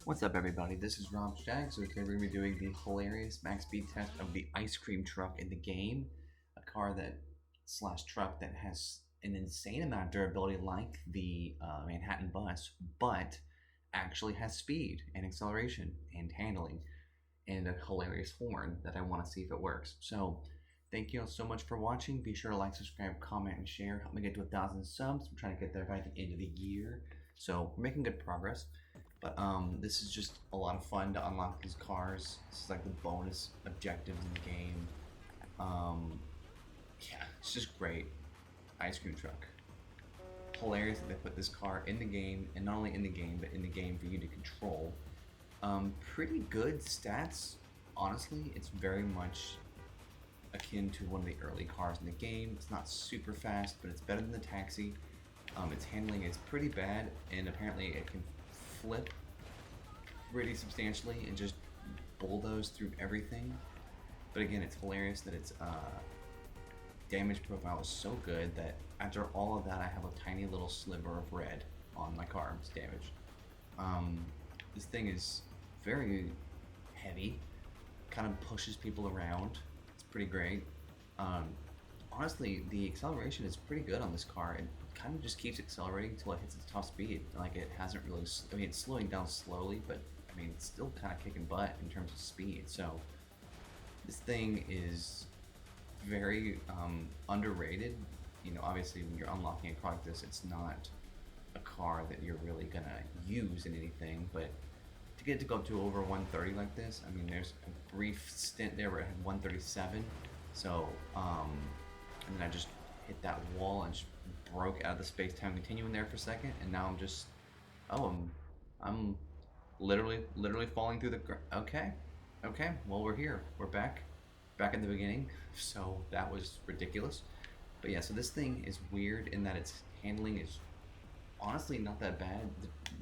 What's up, everybody? This is Rob Stagg. So today we're going to be doing the hilarious max speed test of the ice cream truck in the game, a car that slash truck that has an insane amount of durability, like the Manhattan bus, but actually has speed and acceleration and handling and a hilarious horn that I want to see if it works. So thank you all so much for watching. Be sure to like, subscribe, comment, and share. Help me get to 1,000 subs. I'm trying to get there by the end of the year. So we're making good progress. But this is just a lot of fun to unlock these cars. This is like the bonus objectives in the game. Yeah, it's just great. Ice cream truck. Hilarious that they put this car in the game, and not only in the game, but in the game for you to control. Pretty good stats. Honestly, it's very much akin to one of the early cars in the game. It's not super fast, but it's better than the taxi. Its handling is pretty bad, and apparently it can flip pretty substantially and just bulldoze through everything. But again, it's hilarious that its damage profile is so good that after all of that, I have a tiny little sliver of red on my car's damage. This thing is very heavy, kind of pushes people around. It's pretty great. Honestly, the acceleration is pretty good on this car. It kind of just keeps accelerating until it hits its top speed. Like, it hasn't really, I mean, it's slowing down slowly, but I mean, it's still kind of kicking butt in terms of speed. So this thing is very underrated. You know, obviously when you're unlocking a car like this, it's not a car that you're really gonna use in anything, but to get it to go up to over 130 like this, I mean, there's a brief stint there where it had 137. So, and then I just hit that wall and just broke out of the space-time continuum there for a second, and now I'm just, I'm literally falling through the okay, well, we're here, we're back at the beginning. So that was ridiculous. But yeah, so this thing is weird in that its handling is honestly not that bad.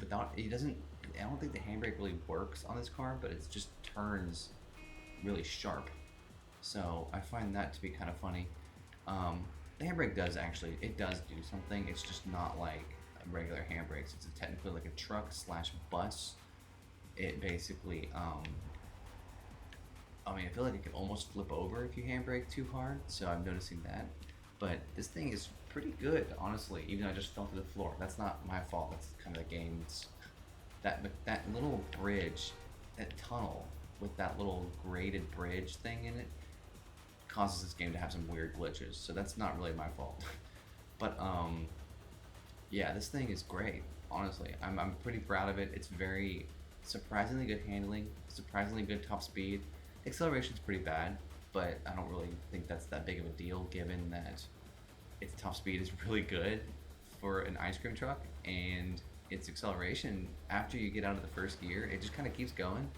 Without it doesn't, I don't think the handbrake really works on this car, but it just turns really sharp. So I find that to be kind of funny. The handbrake does actually, it does do something. It's just not like regular handbrakes. It's technically like a truck slash bus. It basically, I mean, I feel like it can almost flip over if you handbrake too hard. So I'm noticing that. But this thing is pretty good, honestly. Even though I just fell to the floor. That's not my fault. That's kind of the game's. That little bridge, that tunnel with that little graded bridge thing in it, causes this game to have some weird glitches, so that's not really my fault. But yeah, this thing is great. Honestly, I'm pretty proud of it. It's very surprisingly good handling, surprisingly good top speed. Acceleration's pretty bad, but I don't really think that's that big of a deal given that its top speed is really good for an ice cream truck, and its acceleration after you get out of the first gear, it just kind of keeps going,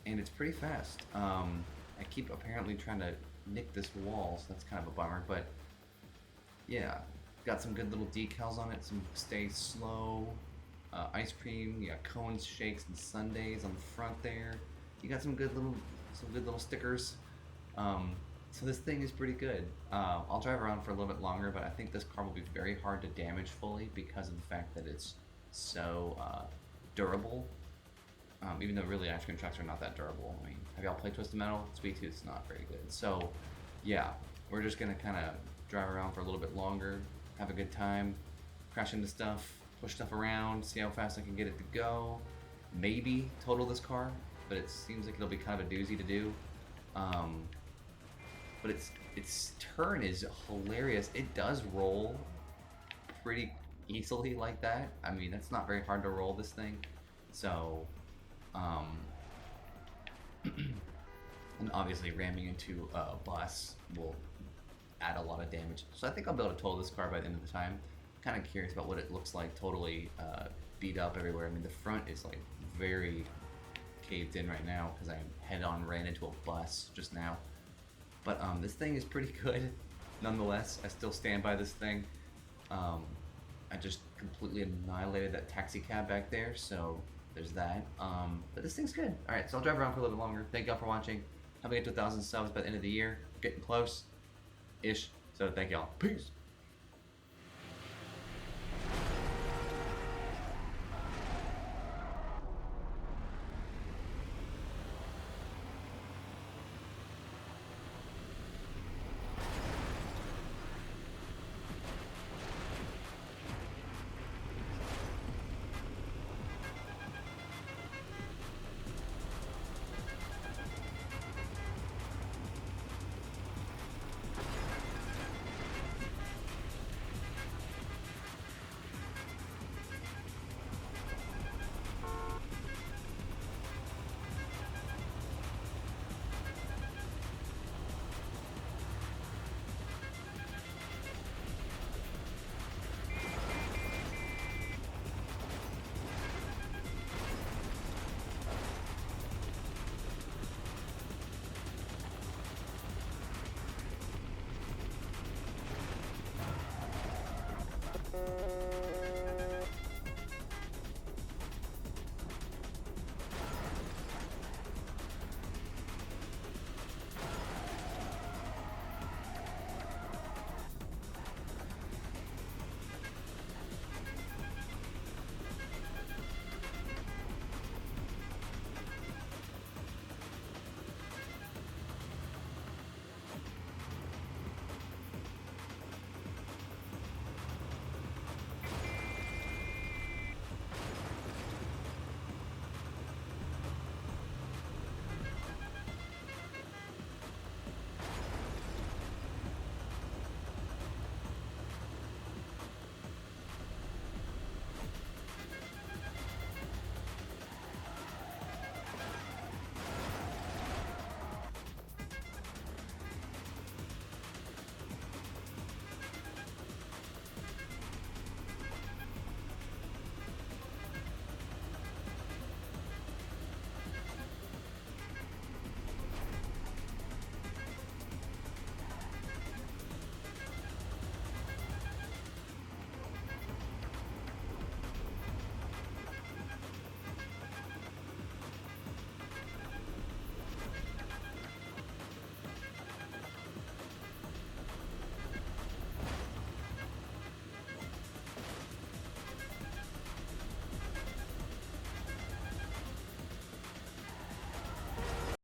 and it's pretty fast. I keep apparently trying to nick this wall, so that's kind of a bummer, but yeah, got some good little decals on it, some stay slow, ice cream, you got cones, shakes, and sundaes on the front there. You got some good little stickers. So this thing is pretty good. I'll drive around for a little bit longer, but I think this car will be very hard to damage fully because of the fact that it's so durable. Even though really ice cream trucks are not that durable. I mean, have y'all played Twisted Metal? Sweet Tooth's not very good. So, yeah, we're just gonna kind of drive around for a little bit longer, have a good time, crash into stuff, push stuff around, see how fast I can get it to go. Maybe total this car, but it seems like it'll be kind of a doozy to do. But its turn is hilarious. It does roll pretty easily like that. I mean, that's not very hard to roll this thing. So, and obviously ramming into a bus will add a lot of damage. So I think I'll be able to total this car by the end of the time. Kind of curious about what it looks like totally beat up everywhere. I mean, the front is like very caved in right now because I head-on ran into a bus just now. But this thing is pretty good. Nonetheless, I still stand by this thing. I just completely annihilated that taxi cab back there, so there's that. But this thing's good. Alright, so I'll drive around for a little bit longer. Thank y'all for watching. Help me get to 1,000 subs by the end of the year. Getting close-ish. So thank y'all. Peace.